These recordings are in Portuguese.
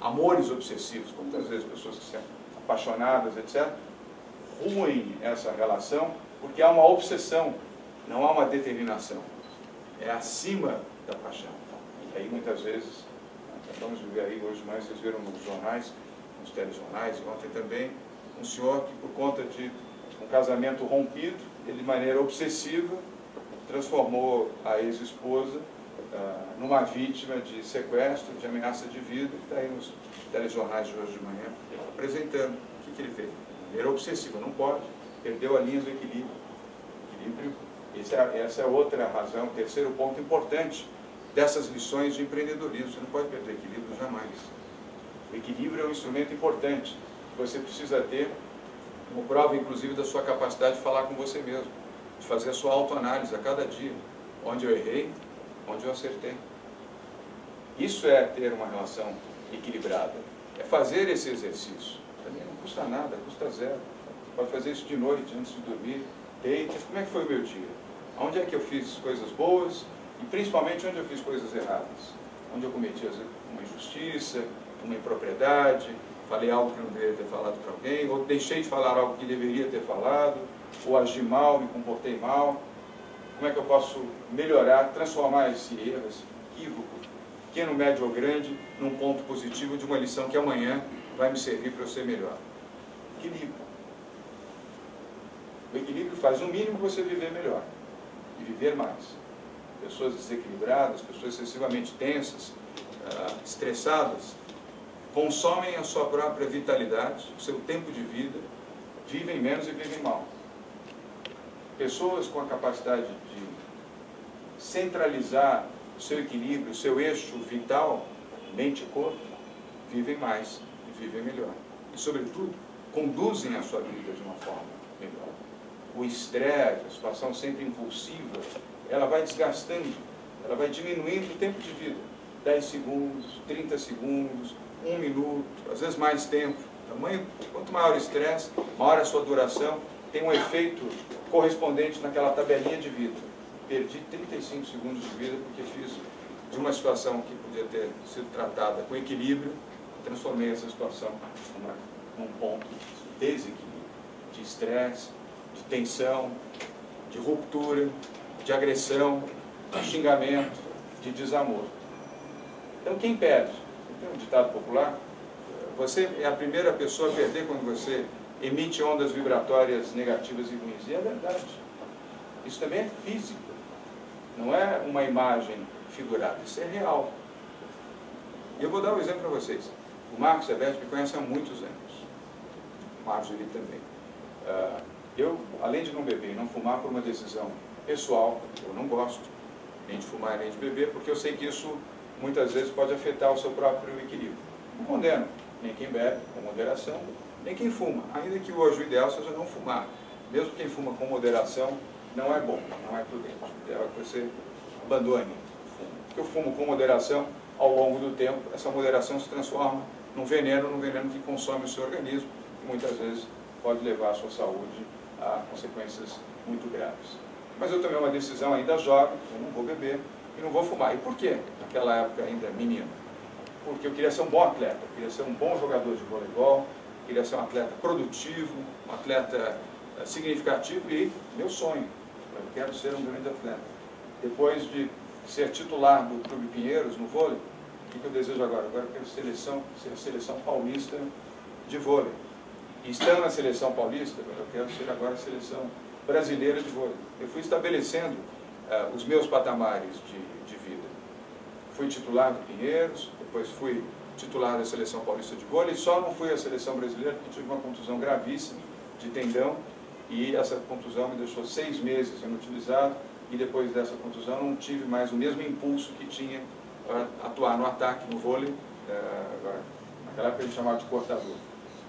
amores obsessivos, muitas vezes pessoas que são apaixonadas, etc., ruem essa relação porque há uma obsessão, não há uma determinação. É acima da paixão. E aí, muitas vezes, vamos viver aí hoje mais, vocês viram nos jornais, nos telejornais, e ontem também, um senhor que, por conta de um casamento rompido, ele, de maneira obsessiva, transformou a ex-esposa numa vítima de sequestro, de ameaça de vida, que está aí nos telejornais de hoje de manhã, apresentando o que ele fez. De maneira obsessiva, não pode, perdeu a linha do equilíbrio. Essa é outra razão, o terceiro ponto importante dessas lições de empreendedorismo. Você não pode perder equilíbrio jamais. O equilíbrio é um instrumento importante que você precisa ter, como prova, inclusive, da sua capacidade de falar com você mesmo, de fazer a sua autoanálise a cada dia. Onde eu errei, onde eu acertei. Isso é ter uma relação equilibrada. É fazer esse exercício. Também não custa nada, custa zero. Pode fazer isso de noite, antes de dormir. Deita, como é que foi o meu dia? Onde é que eu fiz coisas boas e principalmente onde eu fiz coisas erradas? Onde eu cometi uma injustiça, uma impropriedade, falei algo que não deveria ter falado para alguém, ou deixei de falar algo que deveria ter falado, ou agi mal, me comportei mal. Como é que eu posso melhorar, transformar esse erro, esse equívoco, pequeno, médio ou grande, num ponto positivo de uma lição que amanhã vai me servir para eu ser melhor? Equilíbrio. O equilíbrio faz, no mínimo, você viver melhor e viver mais. Pessoas desequilibradas, pessoas excessivamente tensas, estressadas, consomem a sua própria vitalidade, o seu tempo de vida, vivem menos e vivem mal. Pessoas com a capacidade de centralizar o seu equilíbrio, o seu eixo vital, mente e corpo, vivem mais e vivem melhor. E, sobretudo, conduzem a sua vida de uma forma melhor. O estresse, a situação sempre impulsiva, ela vai desgastando, ela vai diminuindo o tempo de vida. 10 segundos, 30 segundos, 1 minuto, às vezes mais tempo. Quanto maior o estresse, maior a sua duração, tem um efeito correspondente naquela tabelinha de vida. Perdi 35 segundos de vida porque fiz de uma situação que podia ter sido tratada com equilíbrio, transformei essa situação num ponto de desequilíbrio, de estresse, de tensão, de ruptura, de agressão, de xingamento, de desamor. Então, quem perde? Tem um ditado popular, você é a primeira pessoa a perder quando você emite ondas vibratórias negativas e ruins. E é verdade. Isso também é físico. Não é uma imagem figurada. Isso é real. E eu vou dar um exemplo para vocês. O Marcos Sevete me conhece há muitos anos. O Marcos ele também. Eu, além de não beber e não fumar por uma decisão pessoal, eu não gosto nem de fumar nem de beber, porque eu sei que isso muitas vezes pode afetar o seu próprio equilíbrio. Não condeno nem quem bebe com moderação, nem quem fuma. Ainda que hoje o ideal seja não fumar. Mesmo quem fuma com moderação, não é bom, não é prudente. O ideal é que você abandone o fumo. Porque eu fumo com moderação, ao longo do tempo, essa moderação se transforma num veneno que consome o seu organismo e muitas vezes pode levar a sua saúde a consequências muito graves. Mas eu tomei uma decisão ainda jovem, eu não vou beber e não vou fumar. E por quê? Naquela época ainda menino. Porque eu queria ser um bom atleta, eu queria ser um bom jogador de voleibol, queria ser um atleta produtivo, um atleta significativo e meu sonho, eu quero ser um grande atleta. Depois de ser titular do Clube Pinheiros no vôlei, o que eu desejo agora? Agora eu quero ser a seleção paulista de vôlei. E estando na seleção paulista, eu quero ser agora a seleção brasileira de vôlei. Eu fui estabelecendo os meus patamares de vida. Fui titular do Pinheiros, depois fui titular da seleção paulista de vôlei, só não fui à seleção brasileira porque tive uma contusão gravíssima de tendão e essa contusão me deixou 6 meses inutilizado e depois dessa contusão não tive mais o mesmo impulso que tinha para atuar no ataque, no vôlei, naquela época a gente chamava de cortador.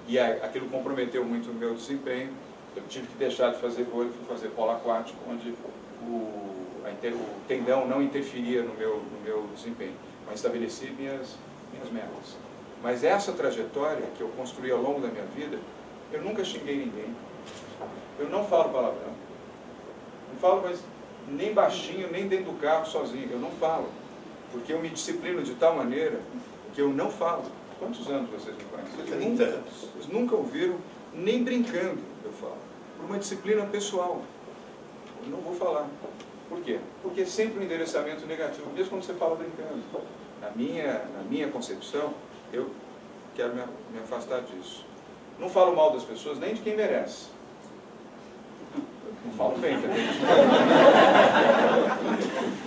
E aquilo comprometeu muito o meu desempenho, eu tive que deixar de fazer vôlei, fui fazer polo aquático, onde o tendão não interferia no meu desempenho, mas estabeleci minhas metas. Mas essa trajetória que eu construí ao longo da minha vida, eu nunca xinguei ninguém, eu não falo palavrão, não falo mas nem baixinho, nem dentro do carro sozinho, eu não falo, porque eu me disciplino de tal maneira que eu não falo. Quantos anos vocês me conhecem? 30 anos. Vocês nunca ouviram, nem brincando, eu falo, por uma disciplina pessoal. Eu não vou falar. Por quê? Porque é sempre um endereçamento negativo, mesmo quando você fala brincando. Na minha concepção, eu quero me afastar disso. Não falo mal das pessoas, nem de quem merece. Não falo bem também.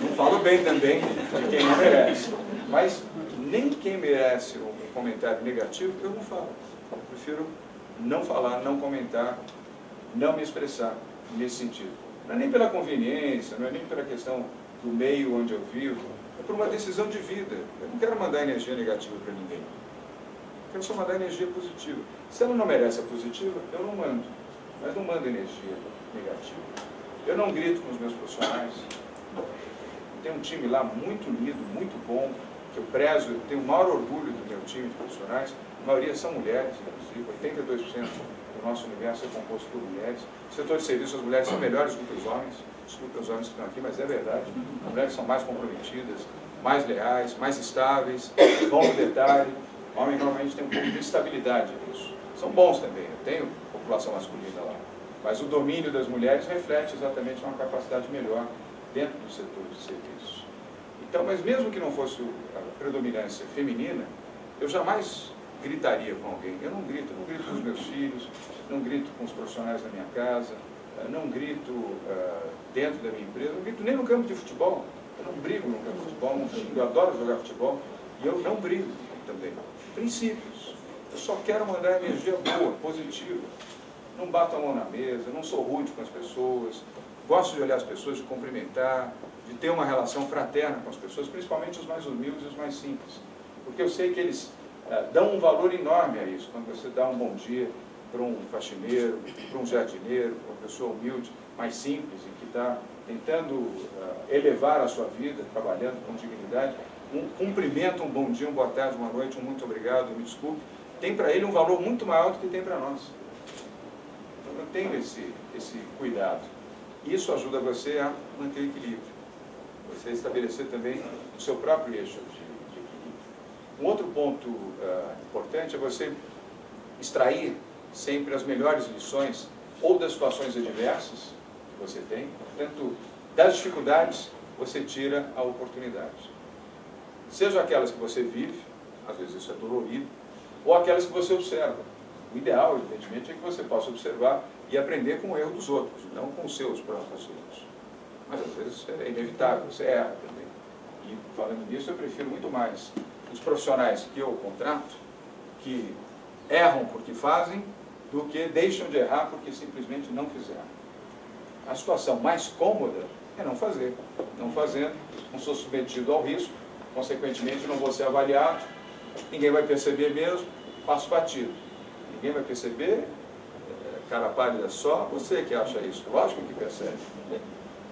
Não falo bem também de quem não merece. Mas nem quem merece um comentário negativo, eu não falo. Eu prefiro não falar, não comentar, não me expressar nesse sentido. Não é nem pela conveniência, não é nem pela questão do meio onde eu vivo, é por uma decisão de vida. Eu não quero mandar energia negativa para ninguém. Eu quero só mandar energia positiva. Se ela não merece a positiva, eu não mando. Mas não mando energia negativa. Eu não grito com os meus profissionais. Tem um time lá muito unido, muito bom, que eu prezo, eu tenho o maior orgulho do meu time de profissionais. A maioria são mulheres, inclusive, 82% do nosso universo é composto por mulheres. No setor de serviço, as mulheres são melhores do que os homens. Desculpe os homens que estão aqui, mas é verdade. As mulheres são mais comprometidas, mais leais, mais estáveis, bom no detalhe. O homem normalmente tem um pouco de estabilidade nisso. São bons também, eu tenho população masculina lá. Mas o domínio das mulheres reflete exatamente uma capacidade melhor dentro do setor de serviço. Então, mas mesmo que não fosse a predominância feminina, eu jamais gritaria com alguém. Eu não grito com os meus filhos, não grito com os profissionais da minha casa, não grito dentro da minha empresa, não grito nem no campo de futebol. Eu não brigo no campo de futebol, não xingo, eu adoro jogar futebol e eu não brigo também. Princípios. Eu só quero mandar energia boa, positiva. Não bato a mão na mesa, não sou rude com as pessoas, gosto de olhar as pessoas, de cumprimentar, de ter uma relação fraterna com as pessoas, principalmente os mais humildes e os mais simples. Porque eu sei que eles dão um valor enorme a isso, quando você dá um bom dia para um faxineiro, para um jardineiro, para uma pessoa humilde, mais simples, e que está tentando elevar a sua vida, trabalhando com dignidade, um cumprimento, um bom dia, uma boa tarde, uma noite, um muito obrigado, me desculpe, tem para ele um valor muito maior do que tem para nós. Então eu tenho esse cuidado. Isso ajuda você a manter o equilíbrio, você estabelecer também o seu próprio eixo de equilíbrio. Um outro ponto importante é você extrair sempre as melhores lições ou das situações adversas que você tem, portanto, das dificuldades você tira a oportunidade. Seja aquelas que você vive, às vezes isso é dolorido, ou aquelas que você observa. O ideal, evidentemente, é que você possa observar e aprender com o erro dos outros, não com os seus próprios erros. Mas às vezes é inevitável, você erra também. E falando nisso, eu prefiro muito mais os profissionais que eu contrato, que erram porque fazem, do que deixam de errar porque simplesmente não fizeram. A situação mais cômoda é não fazer. Não fazendo, não sou submetido ao risco, consequentemente não vou ser avaliado, ninguém vai perceber mesmo, passo batido. Ninguém vai perceber, cara pálida só, você que acha isso, lógico que percebe.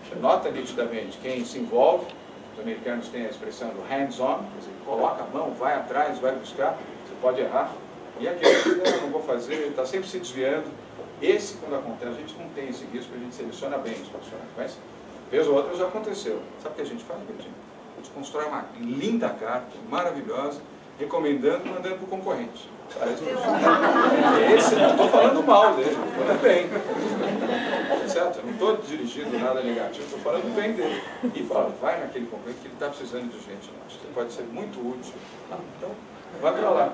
Você nota nitidamente quem se envolve, os americanos têm a expressão do hands-on, quer dizer, coloca a mão, vai atrás, vai buscar, você pode errar. E aquele que não vou fazer, está sempre se desviando. Esse, quando acontece, a gente não tem esse risco, a gente seleciona bem os profissionais. Mas, vez ou outra, já aconteceu. Sabe o que a gente faz, Betinho? A gente constrói uma linda carta, maravilhosa, recomendando e mandando para o concorrente. Parece esse, não estou falando mal dele, estou falando bem. Certo? Eu não estou dirigindo nada negativo, estou falando bem dele. E fala, vai naquele concorrente que ele está precisando de gente. Acho que pode ser muito útil. Então, vai para lá.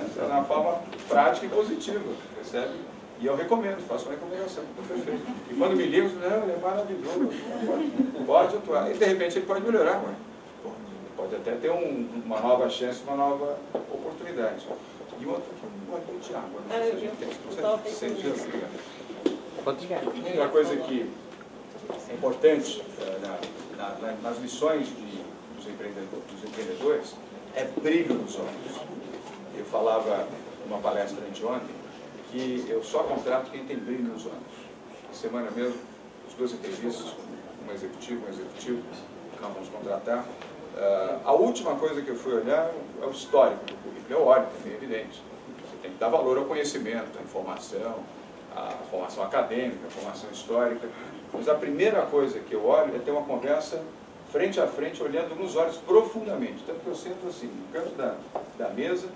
Essa é uma forma prática e positiva, percebe? E eu recomendo, faço uma recomendação, perfeito. E quando me ligam, não, ele é maravilhoso, pode atuar. E de repente ele pode melhorar, mas pode até ter uma nova chance, uma nova oportunidade. E outra que não pode de água. Uma coisa que é importante nas lições dos empreendedores é brilho nos olhos. Eu falava numa palestra anteontem que eu só contrato quem tem brilho nos olhos. Na semana mesmo, as 2 entrevistas com um executivo, que nós vamos contratar. A última coisa que eu fui olhar é o histórico do currículo. Eu olho também, é evidente. Você tem que dar valor ao conhecimento, à informação, à formação acadêmica, à formação histórica. Mas a primeira coisa que eu olho é ter uma conversa frente a frente, olhando nos olhos profundamente. Tanto que eu sento assim, no canto da mesa,